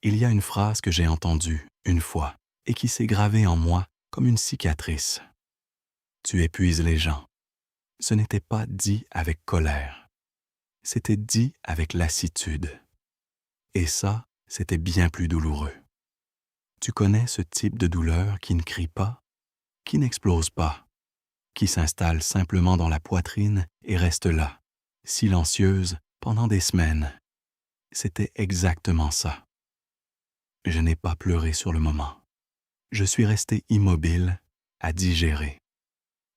Il y a une phrase que j'ai entendue une fois et qui s'est gravée en moi comme une cicatrice. Tu épuises les gens. Ce n'était pas dit avec colère. C'était dit avec lassitude. Et ça, c'était bien plus douloureux. Tu connais ce type de douleur qui ne crie pas, qui n'explose pas, qui s'installe simplement dans la poitrine et reste là, silencieuse pendant des semaines. C'était exactement ça. Je n'ai pas pleuré sur le moment. Je suis resté immobile, à digérer.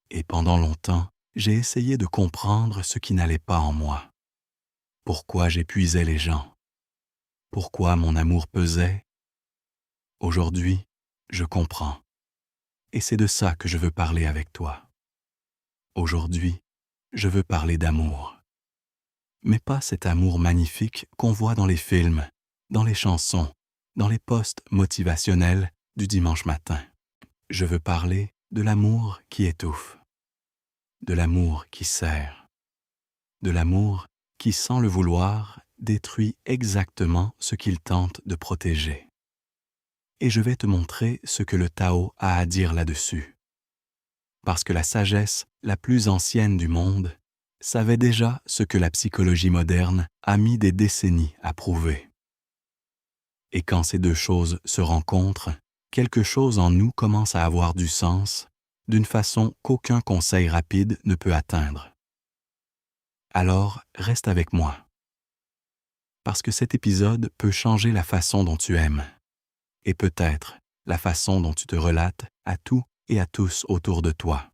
Et pendant longtemps, j'ai essayé de comprendre ce qui n'allait pas en moi. Pourquoi j'épuisais les gens? Pourquoi mon amour pesait? Aujourd'hui, je comprends. Et c'est de ça que je veux parler avec toi. Aujourd'hui, je veux parler d'amour. Mais pas cet amour magnifique qu'on voit dans les films, dans les chansons, dans les posts motivationnels du dimanche matin. Je veux parler de l'amour qui étouffe, de l'amour qui serre, de l'amour qui, sans le vouloir, détruit exactement ce qu'il tente de protéger. Et je vais te montrer ce que le Tao a à dire là-dessus. Parce que la sagesse la plus ancienne du monde savait déjà ce que la psychologie moderne a mis des décennies à prouver. Et quand ces deux choses se rencontrent, quelque chose en nous commence à avoir du sens d'une façon qu'aucun conseil rapide ne peut atteindre. Alors, reste avec moi. Parce que cet épisode peut changer la façon dont tu aimes, et peut-être la façon dont tu te relates à tout et à tous autour de toi.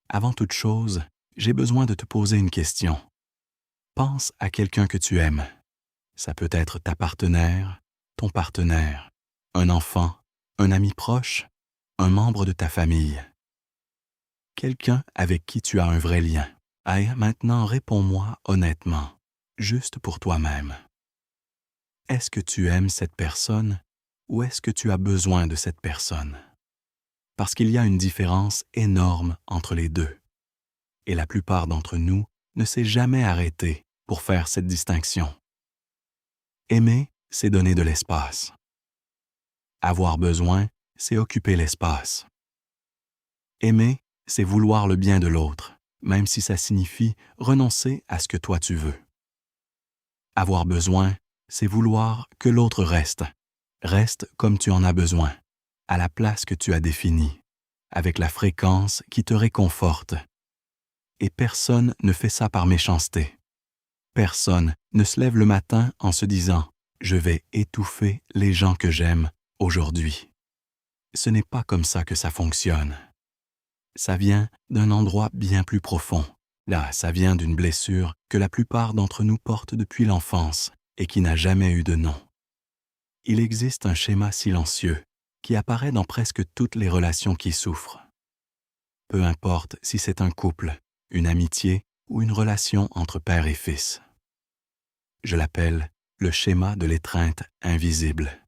Avant toute chose, j'ai besoin de te poser une question. Pense à quelqu'un que tu aimes. Ça peut être ta partenaire, ton partenaire, un enfant, un ami proche, un membre de ta famille. Quelqu'un avec qui tu as un vrai lien. Allez, maintenant réponds-moi honnêtement, juste pour toi-même. Est-ce que tu aimes cette personne ou est-ce que tu as besoin de cette personne? Parce qu'il y a une différence énorme entre les deux. Et la plupart d'entre nous ne s'est jamais arrêté pour faire cette distinction. Aimer, c'est donner de l'espace. Avoir besoin, c'est occuper l'espace. Aimer, c'est vouloir le bien de l'autre, même si ça signifie renoncer à ce que toi tu veux. Avoir besoin, c'est vouloir que l'autre reste comme tu en as besoin, à la place que tu as définie, avec la fréquence qui te réconforte. Et personne ne fait ça par méchanceté. Personne ne se lève le matin en se disant « Je vais étouffer les gens que j'aime aujourd'hui ». Ce n'est pas comme ça que ça fonctionne. Ça vient d'un endroit bien plus profond. Là, ça vient d'une blessure que la plupart d'entre nous portent depuis l'enfance et qui n'a jamais eu de nom. Il existe un schéma silencieux qui apparaît dans presque toutes les relations qui souffrent. Peu importe si c'est un couple, une amitié ou une relation entre père et fils. Je l'appelle le schéma de l'étreinte invisible.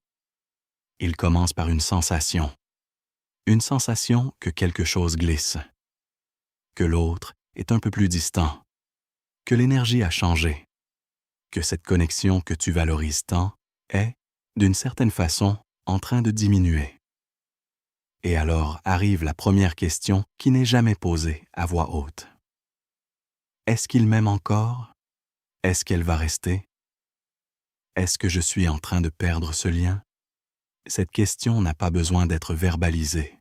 Il commence par une sensation que quelque chose glisse, que l'autre est un peu plus distant, que l'énergie a changé, que cette connexion que tu valorises tant est, d'une certaine façon, en train de diminuer. Et alors arrive la première question qui n'est jamais posée à voix haute. Est-ce qu'il m'aime encore? Est-ce qu'elle va rester? Est-ce que je suis en train de perdre ce lien? Cette question n'a pas besoin d'être verbalisée.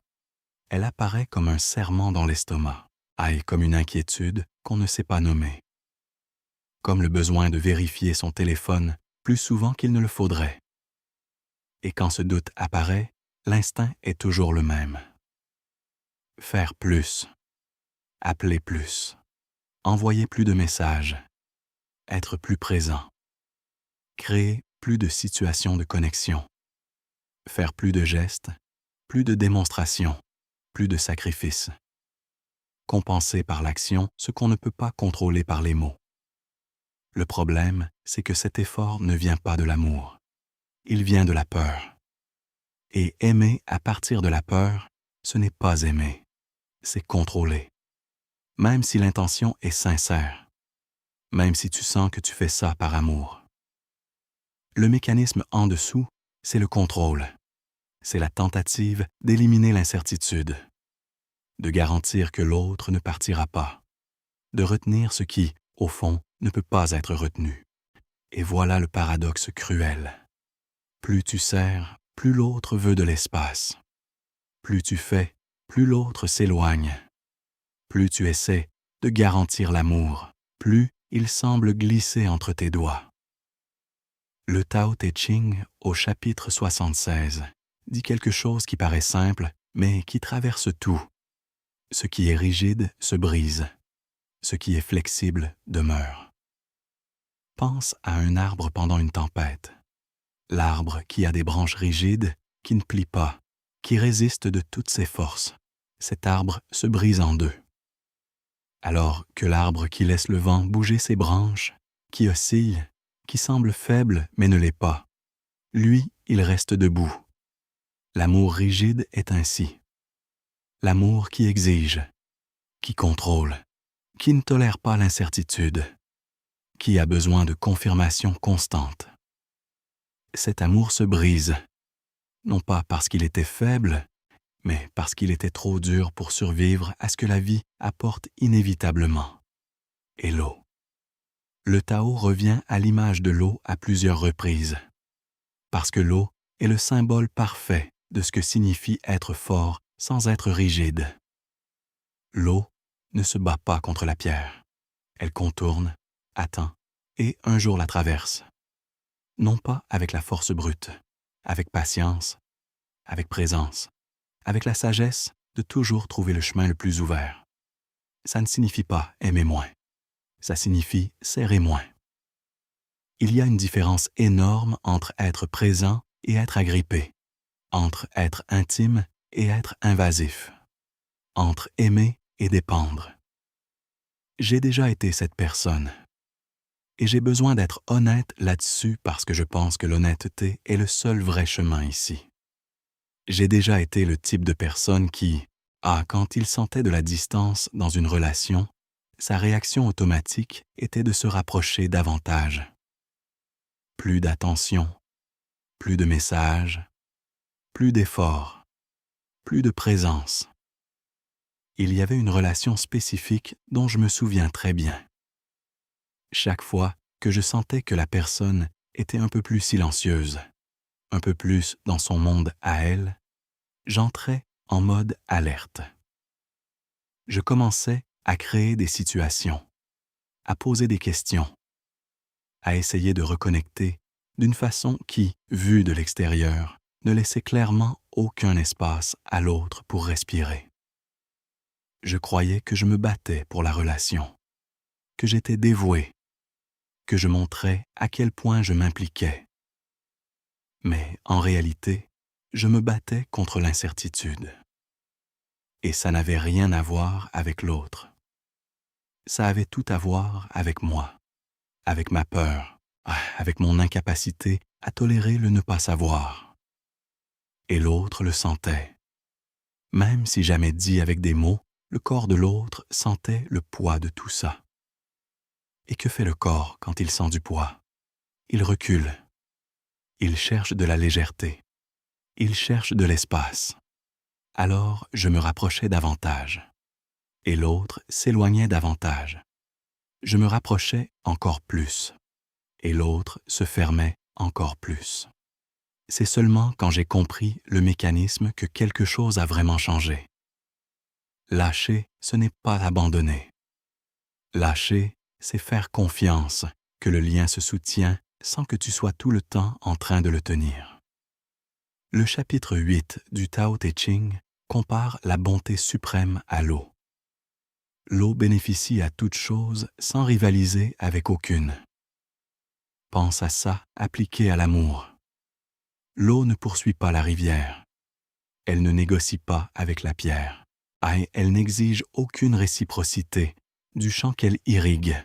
Elle apparaît comme un serrement dans l'estomac, et comme une inquiétude qu'on ne sait pas nommer. Comme le besoin de vérifier son téléphone plus souvent qu'il ne le faudrait. Et quand ce doute apparaît, l'instinct est toujours le même. Faire plus, appeler plus, envoyer plus de messages, être plus présent, créer plus de situations de connexion, faire plus de gestes, plus de démonstrations, plus de sacrifices. Compenser par l'action ce qu'on ne peut pas contrôler par les mots. Le problème, c'est que cet effort ne vient pas de l'amour. Il vient de la peur. Et aimer à partir de la peur, ce n'est pas aimer, c'est contrôler. Même si l'intention est sincère, même si tu sens que tu fais ça par amour. Le mécanisme en dessous, c'est le contrôle. C'est la tentative d'éliminer l'incertitude, de garantir que l'autre ne partira pas, de retenir ce qui, au fond, ne peut pas être retenu. Et voilà le paradoxe cruel. Plus tu serres, plus l'autre veut de l'espace. Plus tu fais, plus l'autre s'éloigne. Plus tu essaies de garantir l'amour, plus il semble glisser entre tes doigts. Le Tao Te Ching, au chapitre 76, dit quelque chose qui paraît simple, mais qui traverse tout. Ce qui est rigide se brise. Ce qui est flexible demeure. Pense à un arbre pendant une tempête. L'arbre qui a des branches rigides, qui ne plient pas, qui résiste de toutes ses forces. Cet arbre se brise en deux. Alors que l'arbre qui laisse le vent bouger ses branches, qui oscille, qui semble faible mais ne l'est pas, lui, il reste debout. L'amour rigide est ainsi. L'amour qui exige, qui contrôle, qui ne tolère pas l'incertitude, qui a besoin de confirmation constante. Cet amour se brise, non pas parce qu'il était faible, mais parce qu'il était trop dur pour survivre à ce que la vie apporte inévitablement. Et l'eau. Le Tao revient à l'image de l'eau à plusieurs reprises, parce que l'eau est le symbole parfait de ce que signifie être fort sans être rigide. L'eau ne se bat pas contre la pierre. Elle contourne, attend, et un jour la traverse. Non pas avec la force brute, avec patience, avec présence, avec la sagesse de toujours trouver le chemin le plus ouvert. Ça ne signifie pas aimer moins. Ça signifie serrer moins. Il y a une différence énorme entre être présent et être agrippé, entre être intime et être invasif, entre aimer et dépendre. J'ai déjà été cette personne. Et j'ai besoin d'être honnête là-dessus parce que je pense que l'honnêteté est le seul vrai chemin ici. J'ai déjà été le type de personne qui, quand il sentait de la distance dans une relation, sa réaction automatique était de se rapprocher davantage. Plus d'attention, plus de messages, plus d'efforts, plus de présence. Il y avait une relation spécifique dont je me souviens très bien. Chaque fois que je sentais que la personne était un peu plus silencieuse, un peu plus dans son monde à elle, j'entrais en mode alerte. Je commençais à créer des situations, à poser des questions, à essayer de reconnecter d'une façon qui, vue de l'extérieur, ne laissait clairement aucun espace à l'autre pour respirer. Je croyais que je me battais pour la relation, que j'étais dévoué, que je montrais à quel point je m'impliquais. Mais en réalité, je me battais contre l'incertitude. Et ça n'avait rien à voir avec l'autre. Ça avait tout à voir avec moi, avec ma peur, avec mon incapacité à tolérer le ne pas savoir. Et l'autre le sentait. Même si jamais dit avec des mots, le corps de l'autre sentait le poids de tout ça. Et que fait le corps quand il sent du poids? Il recule. Il cherche de la légèreté. Il cherche de l'espace. Alors je me rapprochais davantage. Et l'autre s'éloignait davantage. Je me rapprochais encore plus. Et l'autre se fermait encore plus. C'est seulement quand j'ai compris le mécanisme que quelque chose a vraiment changé. Lâcher, ce n'est pas abandonner. Lâcher, c'est faire confiance que le lien se soutient sans que tu sois tout le temps en train de le tenir. Le chapitre 8 du Tao Te Ching compare la bonté suprême à l'eau. L'eau bénéficie à toute chose sans rivaliser avec aucune. Pense à ça appliqué à l'amour. L'eau ne poursuit pas la rivière. Elle ne négocie pas avec la pierre. Elle n'exige aucune réciprocité du champ qu'elle irrigue.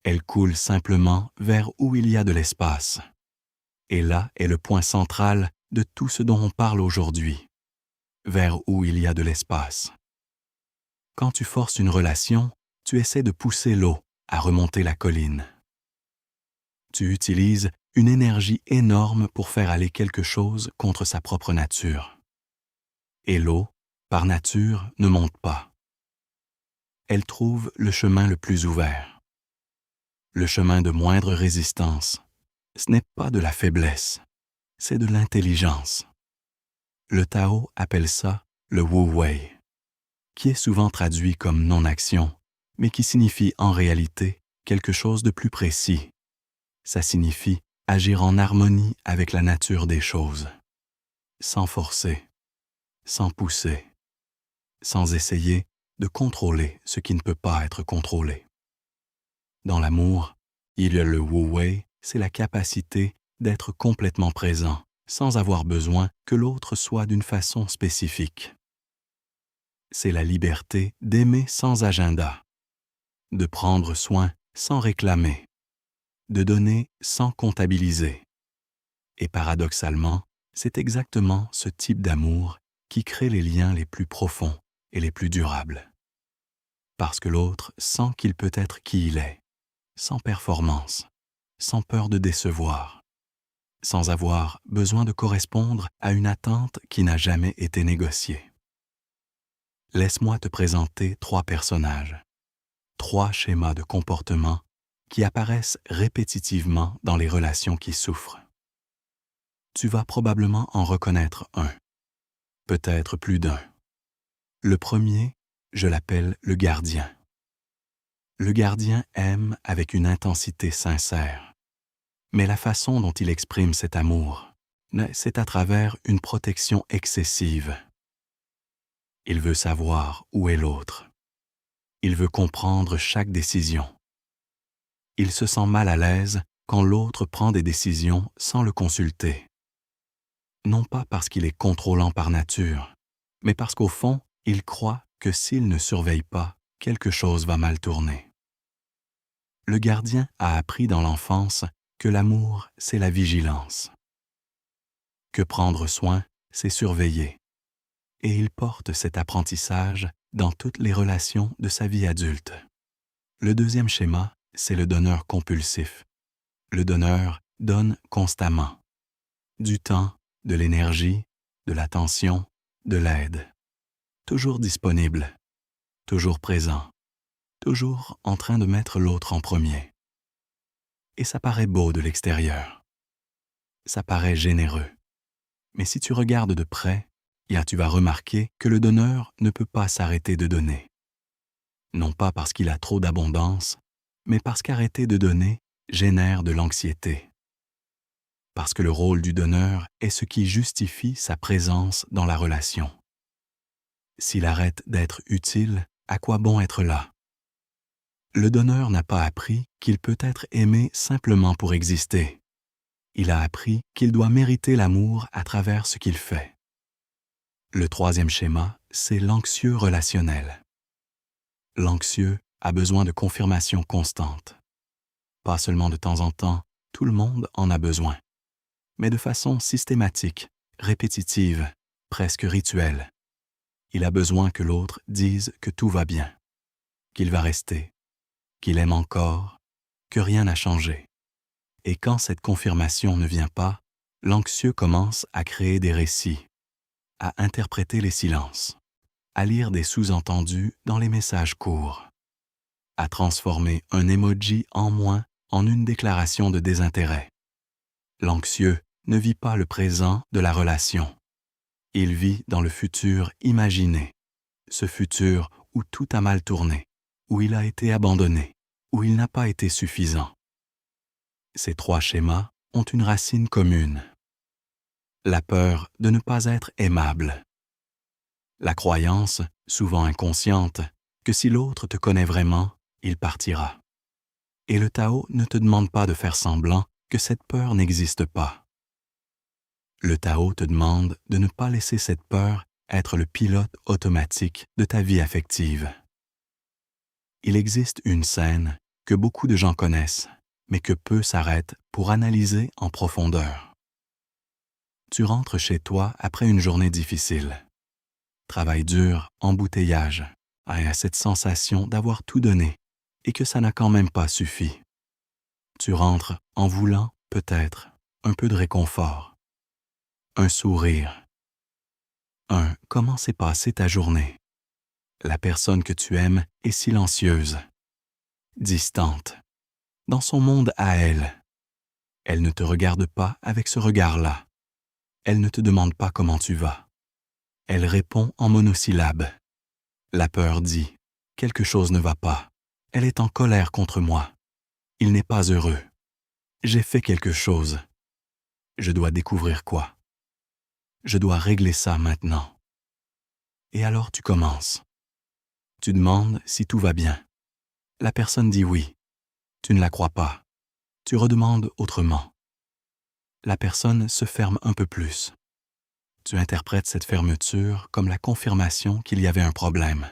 Elle coule simplement vers où il y a de l'espace. Et là est le point central de tout ce dont on parle aujourd'hui. Vers où il y a de l'espace. Quand tu forces une relation, tu essaies de pousser l'eau à remonter la colline. Tu utilises une énergie énorme pour faire aller quelque chose contre sa propre nature. Et l'eau, par nature, ne monte pas. Elle trouve le chemin le plus ouvert. Le chemin de moindre résistance. Ce n'est pas de la faiblesse, c'est de l'intelligence. Le Tao appelle ça le Wu Wei, qui est souvent traduit comme non-action, mais qui signifie en réalité quelque chose de plus précis. Ça signifie agir en harmonie avec la nature des choses, sans forcer, sans pousser, sans essayer de contrôler ce qui ne peut pas être contrôlé. Dans l'amour, il y a le Wu Wei, c'est la capacité d'être complètement présent, sans avoir besoin que l'autre soit d'une façon spécifique. C'est la liberté d'aimer sans agenda, de prendre soin sans réclamer, de donner sans comptabiliser. Et paradoxalement, c'est exactement ce type d'amour qui crée les liens les plus profonds et les plus durables. Parce que l'autre sent qu'il peut être qui il est, sans performance, sans peur de décevoir, sans avoir besoin de correspondre à une attente qui n'a jamais été négociée. Laisse-moi te présenter 3 personnages, 3 schémas de comportement qui apparaissent répétitivement dans les relations qui souffrent. Tu vas probablement en reconnaître un, peut-être plus d'un. Le premier, je l'appelle le gardien. Le gardien aime avec une intensité sincère, mais la façon dont il exprime cet amour, c'est à travers une protection excessive. Il veut savoir où est l'autre. Il veut comprendre chaque décision. Il se sent mal à l'aise quand l'autre prend des décisions sans le consulter. Non pas parce qu'il est contrôlant par nature, mais parce qu'au fond, il croit que s'il ne surveille pas, quelque chose va mal tourner. Le gardien a appris dans l'enfance que l'amour, c'est la vigilance. Que prendre soin, c'est surveiller. Et il porte cet apprentissage dans toutes les relations de sa vie adulte. Le deuxième schéma, c'est le donneur compulsif. Le donneur donne constamment. Du temps, de l'énergie, de l'attention, de l'aide. Toujours disponible, toujours présent, toujours en train de mettre l'autre en premier. Et ça paraît beau de l'extérieur. Ça paraît généreux. Mais si tu regardes de près, tu vas remarquer que le donneur ne peut pas s'arrêter de donner. Non pas parce qu'il a trop d'abondance, mais parce qu'arrêter de donner génère de l'anxiété. Parce que le rôle du donneur est ce qui justifie sa présence dans la relation. S'il arrête d'être utile, à quoi bon être là? Le donneur n'a pas appris qu'il peut être aimé simplement pour exister. Il a appris qu'il doit mériter l'amour à travers ce qu'il fait. Le troisième schéma, c'est l'anxieux relationnel. L'anxieux a besoin de confirmation constante. Pas seulement de temps en temps, tout le monde en a besoin, mais de façon systématique, répétitive, presque rituelle. Il a besoin que l'autre dise que tout va bien, qu'il va rester, qu'il aime encore, que rien n'a changé. Et quand cette confirmation ne vient pas, l'anxieux commence à créer des récits, à interpréter les silences, à lire des sous-entendus dans les messages courts, à transformer un emoji en moins en une déclaration de désintérêt. L'anxieux ne vit pas le présent de la relation. Il vit dans le futur imaginé, ce futur où tout a mal tourné, où il a été abandonné, où il n'a pas été suffisant. Ces 3 schémas ont une racine commune. La peur de ne pas être aimable. La croyance, souvent inconsciente, que si l'autre te connaît vraiment, il partira. Et le Tao ne te demande pas de faire semblant que cette peur n'existe pas. Le Tao te demande de ne pas laisser cette peur être le pilote automatique de ta vie affective. Il existe une scène que beaucoup de gens connaissent, mais que peu s'arrêtent pour analyser en profondeur. Tu rentres chez toi après une journée difficile. Travail dur, embouteillage, à cette sensation d'avoir tout donné et que ça n'a quand même pas suffi. Tu rentres en voulant peut-être un peu de réconfort, un sourire, un « comment s'est passée ta journée ?» La personne que tu aimes est silencieuse, distante, dans son monde à elle. Elle ne te regarde pas avec ce regard-là. Elle ne te demande pas comment tu vas. Elle répond en monosyllabes. La peur dit « quelque chose ne va pas. Elle est en colère contre moi. Il n'est pas heureux. J'ai fait quelque chose. Je dois découvrir quoi. Je dois régler ça maintenant. » Et alors tu commences. Tu demandes si tout va bien. La personne dit oui. Tu ne la crois pas. Tu redemandes autrement. La personne se ferme un peu plus. Tu interprètes cette fermeture comme la confirmation qu'il y avait un problème.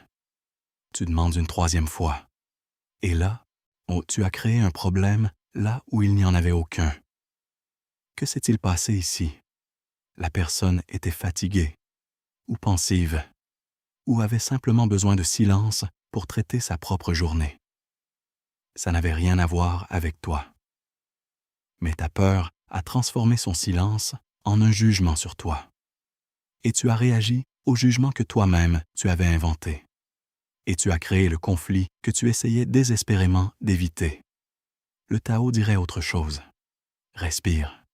Tu demandes une troisième fois. Et là, tu as créé un problème là où il n'y en avait aucun. Que s'est-il passé ici? La personne était fatiguée, ou pensive, ou avait simplement besoin de silence pour traiter sa propre journée. Ça n'avait rien à voir avec toi. Mais ta peur a transformé son silence en un jugement sur toi. Et tu as réagi au jugement que toi-même tu avais inventé. Et tu as créé le conflit que tu essayais désespérément d'éviter. Le Tao dirait autre chose. Respire.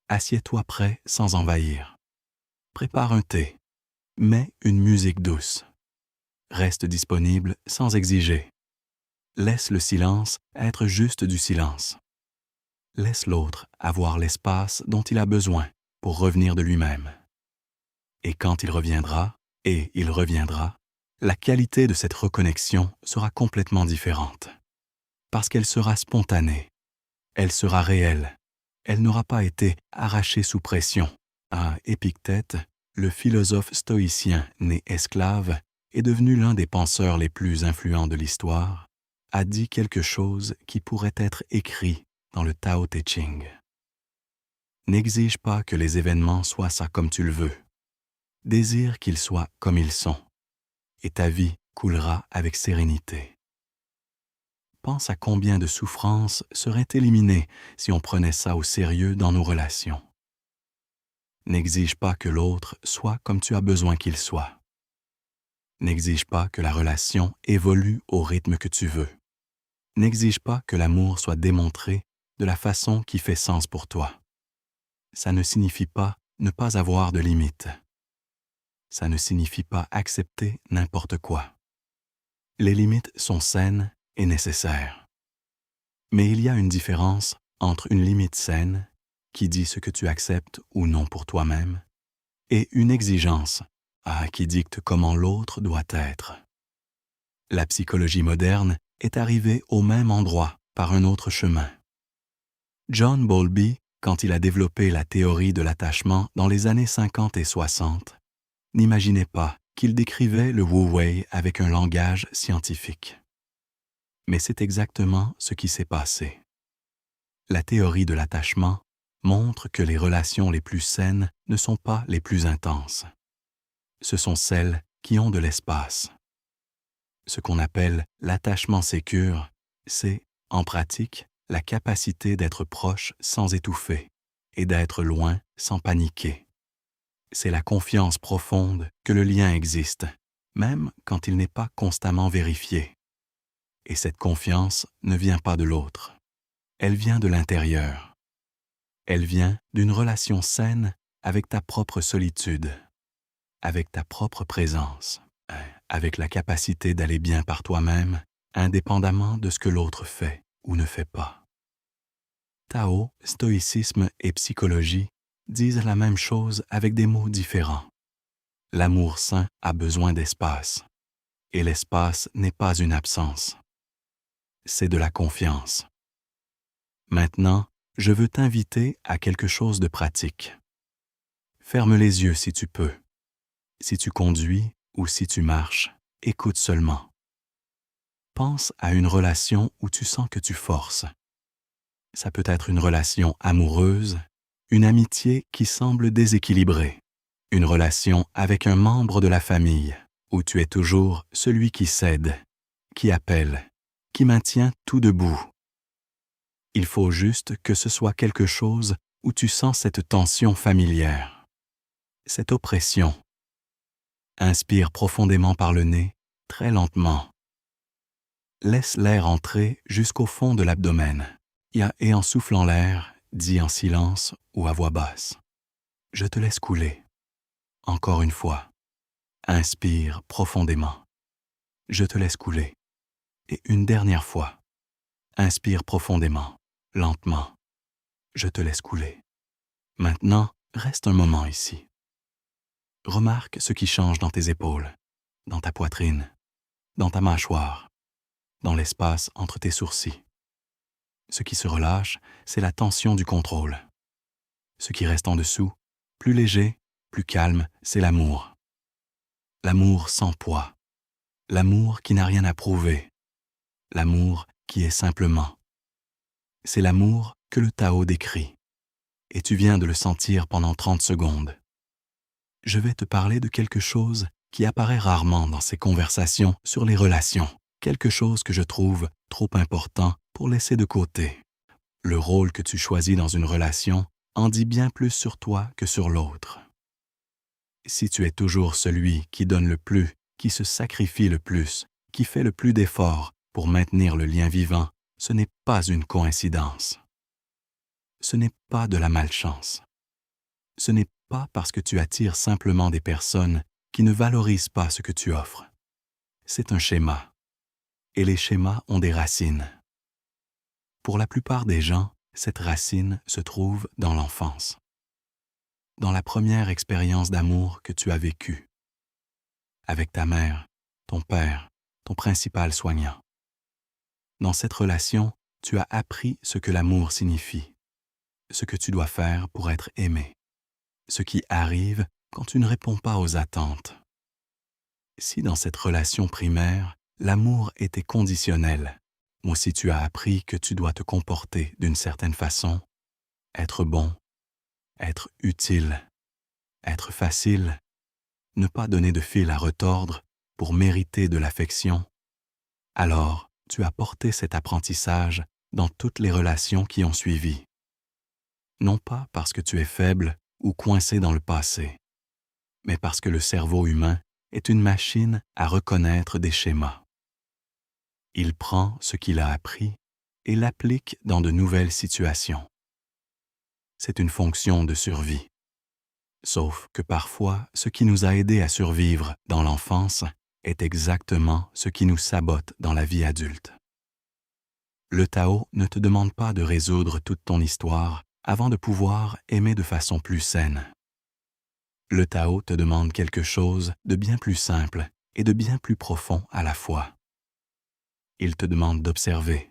Assieds-toi prêt sans envahir. Prépare un thé. Mets une musique douce. Reste disponible sans exiger. Laisse le silence être juste du silence. Laisse l'autre avoir l'espace dont il a besoin pour revenir de lui-même. Et quand il reviendra, et il reviendra, la qualité de cette reconnexion sera complètement différente. Parce qu'elle sera spontanée, elle sera réelle, elle n'aura pas été arrachée sous pression. À Épictète, le philosophe stoïcien né esclave et devenu l'un des penseurs les plus influents de l'histoire, a dit quelque chose qui pourrait être écrit dans le Tao Te Ching. N'exige pas que les événements soient ça comme tu le veux. Désire qu'ils soient comme ils sont, et ta vie coulera avec sérénité. Pense à combien de souffrances seraient éliminées si on prenait ça au sérieux dans nos relations. N'exige pas que l'autre soit comme tu as besoin qu'il soit. N'exige pas que la relation évolue au rythme que tu veux. N'exige pas que l'amour soit démontré de la façon qui fait sens pour toi. Ça ne signifie pas ne pas avoir de limites. Ça ne signifie pas accepter n'importe quoi. Les limites sont saines et nécessaires. Mais il y a une différence entre une limite saine, qui dit ce que tu acceptes ou non pour toi-même, et une exigence, qui dicte comment l'autre doit être. La psychologie moderne est arrivée au même endroit par un autre chemin. John Bowlby, quand il a développé la théorie de l'attachement dans les années 50 et 60, n'imaginait pas qu'il décrivait le Wu-Wei avec un langage scientifique. Mais c'est exactement ce qui s'est passé. La théorie de l'attachement montre que les relations les plus saines ne sont pas les plus intenses. Ce sont celles qui ont de l'espace. Ce qu'on appelle l'attachement sécure, c'est, en pratique, la capacité d'être proche sans étouffer et d'être loin sans paniquer. C'est la confiance profonde que le lien existe, même quand il n'est pas constamment vérifié. Et cette confiance ne vient pas de l'autre. Elle vient de l'intérieur. Elle vient d'une relation saine avec ta propre solitude, avec ta propre présence, avec la capacité d'aller bien par toi-même, indépendamment de ce que l'autre fait ou ne fait pas. Tao, stoïcisme et psychologie disent la même chose avec des mots différents. L'amour sain a besoin d'espace, et l'espace n'est pas une absence. C'est de la confiance. Maintenant, je veux t'inviter à quelque chose de pratique. Ferme les yeux si tu peux. Si tu conduis ou si tu marches, écoute seulement. Pense à une relation où tu sens que tu forces. Ça peut être une relation amoureuse, une amitié qui semble déséquilibrée, une relation avec un membre de la famille où tu es toujours celui qui cède, qui appelle, qui maintient tout debout. Il faut juste que ce soit quelque chose où tu sens cette tension familière, cette oppression. Inspire profondément par le nez, très lentement. Laisse l'air entrer jusqu'au fond de l'abdomen et en soufflant l'air, dis en silence ou à voix basse. Je te laisse couler. Encore une fois. Inspire profondément. Je te laisse couler. Et une dernière fois. Inspire profondément, lentement. Je te laisse couler. Maintenant, reste un moment ici. Remarque ce qui change dans tes épaules, dans ta poitrine, dans ta mâchoire, dans l'espace entre tes sourcils. Ce qui se relâche, c'est la tension du contrôle. Ce qui reste en dessous, plus léger, plus calme, c'est l'amour. L'amour sans poids. L'amour qui n'a rien à prouver. L'amour qui est simplement. C'est l'amour que le Tao décrit. Et tu viens de le sentir pendant 30 secondes. Je vais te parler de quelque chose qui apparaît rarement dans ces conversations sur les relations, quelque chose que je trouve trop important pour laisser de côté. Le rôle que tu choisis dans une relation en dit bien plus sur toi que sur l'autre. Si tu es toujours celui qui donne le plus, qui se sacrifie le plus, qui fait le plus d'efforts pour maintenir le lien vivant, ce n'est pas une coïncidence. Ce n'est pas de la malchance. Ce n'est pas parce que tu attires simplement des personnes qui ne valorisent pas ce que tu offres. C'est un schéma. Et les schémas ont des racines. Pour la plupart des gens, cette racine se trouve dans l'enfance. Dans la première expérience d'amour que tu as vécue. Avec ta mère, ton père, ton principal soignant. Dans cette relation, tu as appris ce que l'amour signifie, ce que tu dois faire pour être aimé, ce qui arrive quand tu ne réponds pas aux attentes. Si dans cette relation primaire, l'amour était conditionnel, ou si tu as appris que tu dois te comporter d'une certaine façon, être bon, être utile, être facile, ne pas donner de fil à retordre pour mériter de l'affection, alors tu as porté cet apprentissage dans toutes les relations qui ont suivi. Non pas parce que tu es faible ou coincé dans le passé, mais parce que le cerveau humain est une machine à reconnaître des schémas. Il prend ce qu'il a appris et l'applique dans de nouvelles situations. C'est une fonction de survie. Sauf que parfois, ce qui nous a aidés à survivre dans l'enfance est exactement ce qui nous sabote dans la vie adulte. Le Tao ne te demande pas de résoudre toute ton histoire avant de pouvoir aimer de façon plus saine. Le Tao te demande quelque chose de bien plus simple et de bien plus profond à la fois. Il te demande d'observer,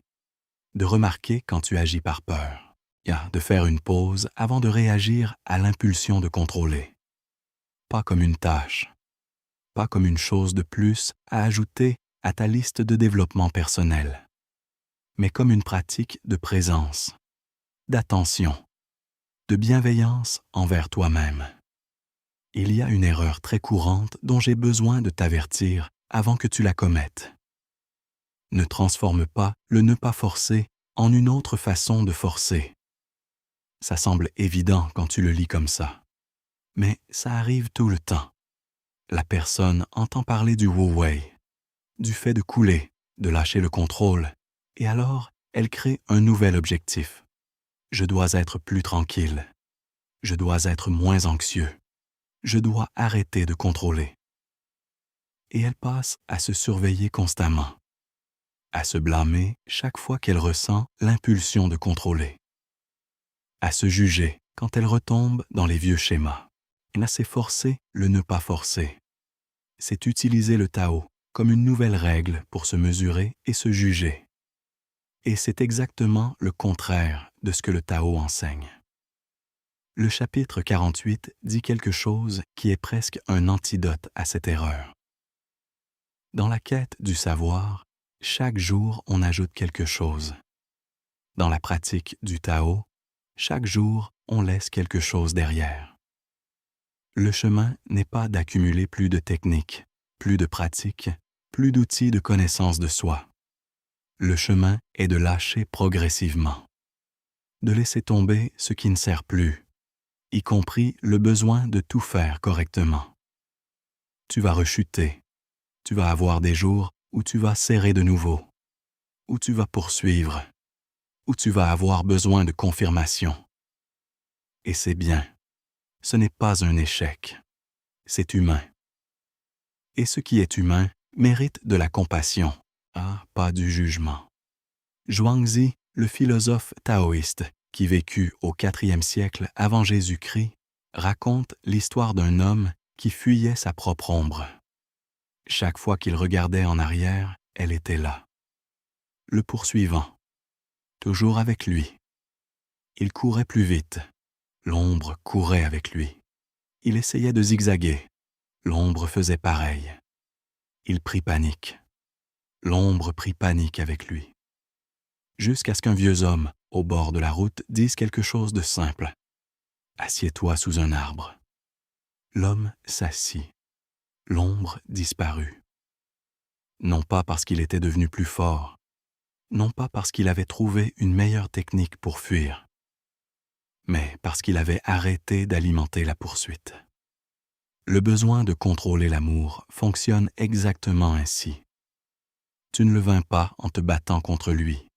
de remarquer quand tu agis par peur, de faire une pause avant de réagir à l'impulsion de contrôler. Pas comme une tâche, pas comme une chose de plus à ajouter à ta liste de développement personnel, mais comme une pratique de présence, d'attention, de bienveillance envers toi-même. Il y a une erreur très courante dont j'ai besoin de t'avertir avant que tu la commettes. Ne transforme pas le ne pas forcer en une autre façon de forcer. Ça semble évident quand tu le lis comme ça, mais ça arrive tout le temps. La personne entend parler du Wu Wei, du fait de couler, de lâcher le contrôle, et alors elle crée un nouvel objectif. Je dois être plus tranquille. Je dois être moins anxieux. Je dois arrêter de contrôler. Et elle passe à se surveiller constamment, à se blâmer chaque fois qu'elle ressent l'impulsion de contrôler, à se juger quand elle retombe dans les vieux schémas. Et c'est forcer le ne pas forcer. C'est utiliser le Tao comme une nouvelle règle pour se mesurer et se juger. Et c'est exactement le contraire de ce que le Tao enseigne. Le chapitre 48 dit quelque chose qui est presque un antidote à cette erreur. Dans la quête du savoir, chaque jour on ajoute quelque chose. Dans la pratique du Tao, chaque jour on laisse quelque chose derrière. Le chemin n'est pas d'accumuler plus de techniques, plus de pratiques, plus d'outils de connaissance de soi. Le chemin est de lâcher progressivement, de laisser tomber ce qui ne sert plus, y compris le besoin de tout faire correctement. Tu vas rechuter, tu vas avoir des jours où tu vas serrer de nouveau, où tu vas poursuivre, où tu vas avoir besoin de confirmation. Et c'est bien, ce n'est pas un échec, c'est humain. Et ce qui est humain mérite de la compassion, pas du jugement. Zhuangzi, le philosophe taoïste qui vécut au IVe siècle avant Jésus-Christ, raconte l'histoire d'un homme qui fuyait sa propre ombre. Chaque fois qu'il regardait en arrière, elle était là, le poursuivant, toujours avec lui. Il courait plus vite, l'ombre courait avec lui. Il essayait de zigzaguer, l'ombre faisait pareil. Il prit panique, l'ombre prit panique avec lui. Jusqu'à ce qu'un vieux homme, au bord de la route, dise quelque chose de simple. « Assieds-toi sous un arbre. » L'homme s'assit. L'ombre disparut. Non pas parce qu'il était devenu plus fort, non pas parce qu'il avait trouvé une meilleure technique pour fuir, mais parce qu'il avait arrêté d'alimenter la poursuite. Le besoin de contrôler l'amour fonctionne exactement ainsi. Tu ne le vains pas en te battant contre lui.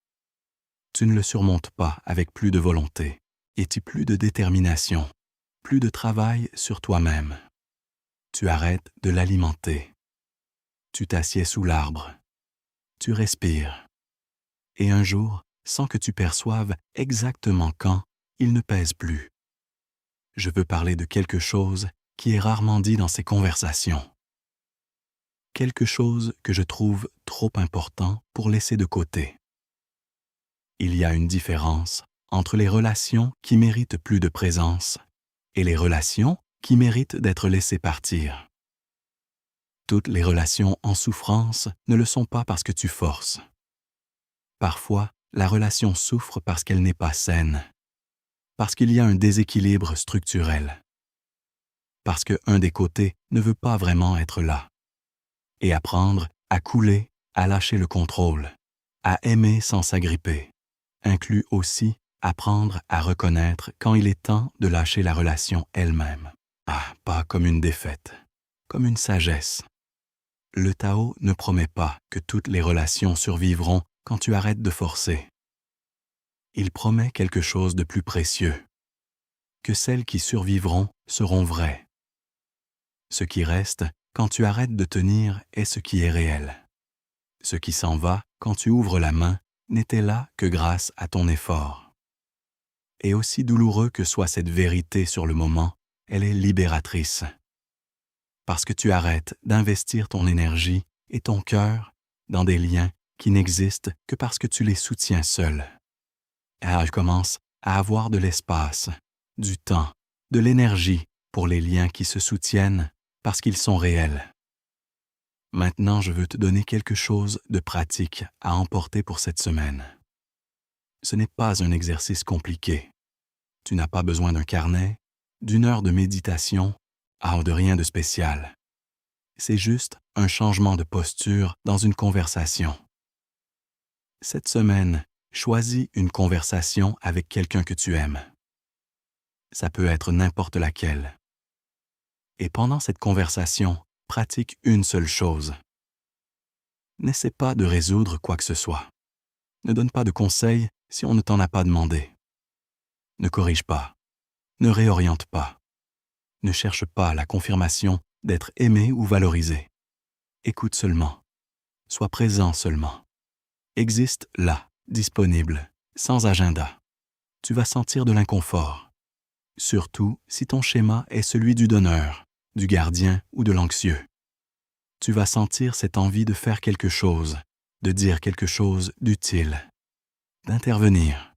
Tu ne le surmontes pas avec plus de volonté et plus de détermination, plus de travail sur toi-même. Tu arrêtes de l'alimenter. Tu t'assieds sous l'arbre. Tu respires. Et un jour, sans que tu perçoives exactement quand, il ne pèse plus. Je veux parler de quelque chose qui est rarement dit dans ces conversations. Quelque chose que je trouve trop important pour laisser de côté. Il y a une différence entre les relations qui méritent plus de présence et les relations qui méritent d'être laissées partir. Toutes les relations en souffrance ne le sont pas parce que tu forces. Parfois, la relation souffre parce qu'elle n'est pas saine, parce qu'il y a un déséquilibre structurel, parce qu'un des côtés ne veut pas vraiment être là, et apprendre à couler, à lâcher le contrôle, à aimer sans s'agripper, inclut aussi apprendre à reconnaître quand il est temps de lâcher la relation elle-même. Pas comme une défaite, comme une sagesse. Le Tao ne promet pas que toutes les relations survivront quand tu arrêtes de forcer. Il promet quelque chose de plus précieux, que celles qui survivront seront vraies. Ce qui reste quand tu arrêtes de tenir est ce qui est réel. Ce qui s'en va quand tu ouvres la main n'était là que grâce à ton effort. Et aussi douloureux que soit cette vérité sur le moment, elle est libératrice. Parce que tu arrêtes d'investir ton énergie et ton cœur dans des liens qui n'existent que parce que tu les soutiens seul. Tu commences à avoir de l'espace, du temps, de l'énergie pour les liens qui se soutiennent parce qu'ils sont réels. Maintenant, je veux te donner quelque chose de pratique à emporter pour cette semaine. Ce n'est pas un exercice compliqué. Tu n'as pas besoin d'un carnet, d'une heure de méditation, de rien de spécial. C'est juste un changement de posture dans une conversation. Cette semaine, choisis une conversation avec quelqu'un que tu aimes. Ça peut être n'importe laquelle. Et pendant cette conversation, pratique une seule chose. N'essaie pas de résoudre quoi que ce soit. Ne donne pas de conseils si on ne t'en a pas demandé. Ne corrige pas. Ne réoriente pas. Ne cherche pas la confirmation d'être aimé ou valorisé. Écoute seulement. Sois présent seulement. Existe là, disponible, sans agenda. Tu vas sentir de l'inconfort. Surtout si ton schéma est celui du donneur, du gardien ou de l'anxieux. Tu vas sentir cette envie de faire quelque chose, de dire quelque chose d'utile, d'intervenir.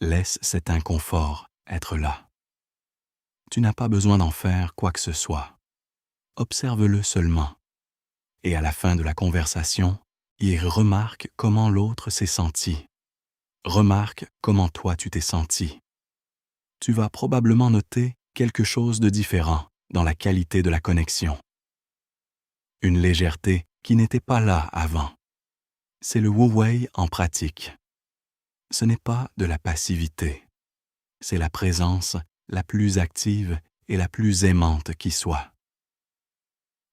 Laisse cet inconfort être là. Tu n'as pas besoin d'en faire quoi que ce soit. Observe-le seulement. Et à la fin de la conversation, remarque comment l'autre s'est senti. Remarque comment toi tu t'es senti. Tu vas probablement noter quelque chose de différent dans la qualité de la connexion. Une légèreté qui n'était pas là avant. C'est le Wu Wei en pratique. Ce n'est pas de la passivité. c'est la présence la plus active et la plus aimante qui soit.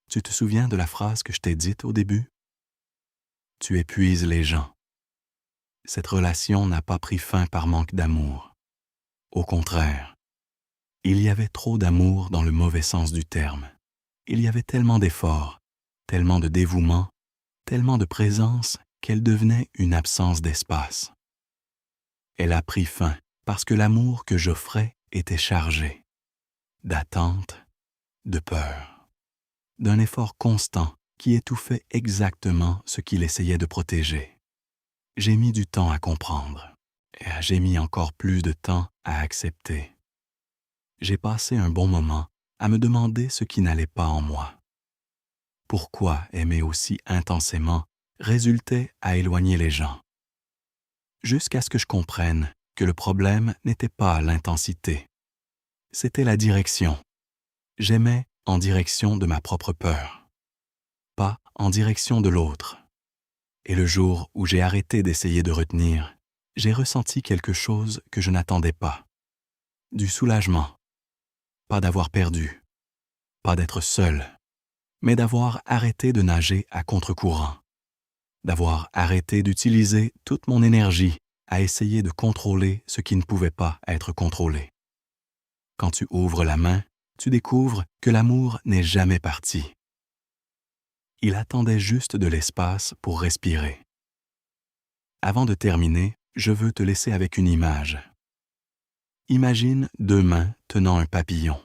Tu te souviens de la phrase que je t'ai dite au début? Tu épuises les gens. Cette relation n'a pas pris fin par manque d'amour. Au contraire, il y avait trop d'amour dans le mauvais sens du terme. Il y avait tellement d'efforts, tellement de dévouement, tellement de présence qu'elle devenait une absence d'espace. Elle a pris fin parce que l'amour que j'offrais était chargé d'attente, de peur, d'un effort constant qui étouffait exactement ce qu'il essayait de protéger. J'ai mis du temps à comprendre, et j'ai mis encore plus de temps à accepter. J'ai passé un bon moment à me demander ce qui n'allait pas en moi. Pourquoi aimer aussi intensément résultait à éloigner les gens? Jusqu'à ce que je comprenne que le problème n'était pas l'intensité. C'était la direction. J'aimais en direction de ma propre peur, pas en direction de l'autre. Et le jour où j'ai arrêté d'essayer de retenir, j'ai ressenti quelque chose que je n'attendais pas. Du soulagement. Pas d'avoir perdu, pas d'être seul, mais d'avoir arrêté de nager à contre-courant, d'avoir arrêté d'utiliser toute mon énergie à essayer de contrôler ce qui ne pouvait pas être contrôlé. Quand tu ouvres la main, tu découvres que l'amour n'est jamais parti. Il attendait juste de l'espace pour respirer. Avant de terminer, je veux te laisser avec une image. Imagine 2 mains tenant un papillon.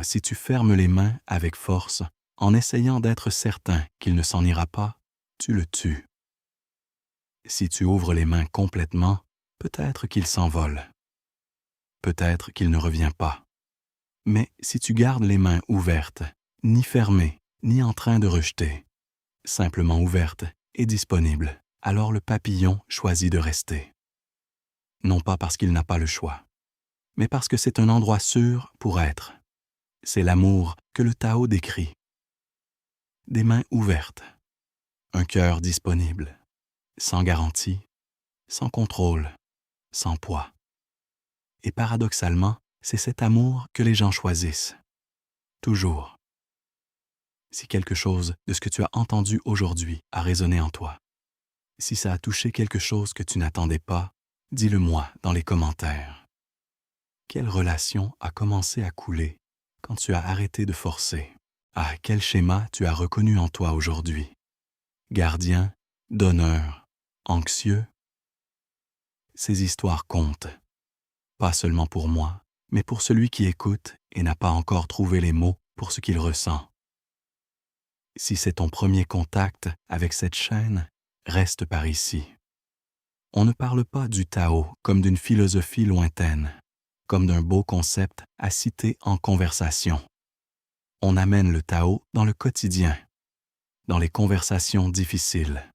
Si tu fermes les mains avec force, en essayant d'être certain qu'il ne s'en ira pas, tu le tues. Si tu ouvres les mains complètement, peut-être qu'il s'envole. Peut-être qu'il ne revient pas. Mais si tu gardes les mains ouvertes, ni fermées, ni en train de rejeter, simplement ouvertes et disponibles, alors le papillon choisit de rester. Non pas parce qu'il n'a pas le choix, mais parce que c'est un endroit sûr pour être. C'est l'amour que le Tao décrit. Des mains ouvertes, un cœur disponible, sans garantie, sans contrôle, sans poids. Et paradoxalement, c'est cet amour que les gens choisissent. Toujours. Si quelque chose de ce que tu as entendu aujourd'hui a résonné en toi, si ça a touché quelque chose que tu n'attendais pas, dis-le-moi dans les commentaires. Quelle relation a commencé à couler quand tu as arrêté de forcer? Quel schéma tu as reconnu en toi aujourd'hui? Gardien, donneur, anxieux? Ces histoires comptent. Pas seulement pour moi, mais pour celui qui écoute et n'a pas encore trouvé les mots pour ce qu'il ressent. Si c'est ton premier contact avec cette chaîne, reste par ici. On ne parle pas du Tao comme d'une philosophie lointaine, comme d'un beau concept à citer en conversation. On amène le Tao dans le quotidien, dans les conversations difficiles,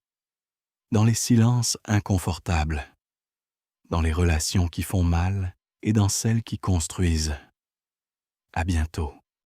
dans les silences inconfortables, dans les relations qui font mal et dans celles qui construisent. À bientôt.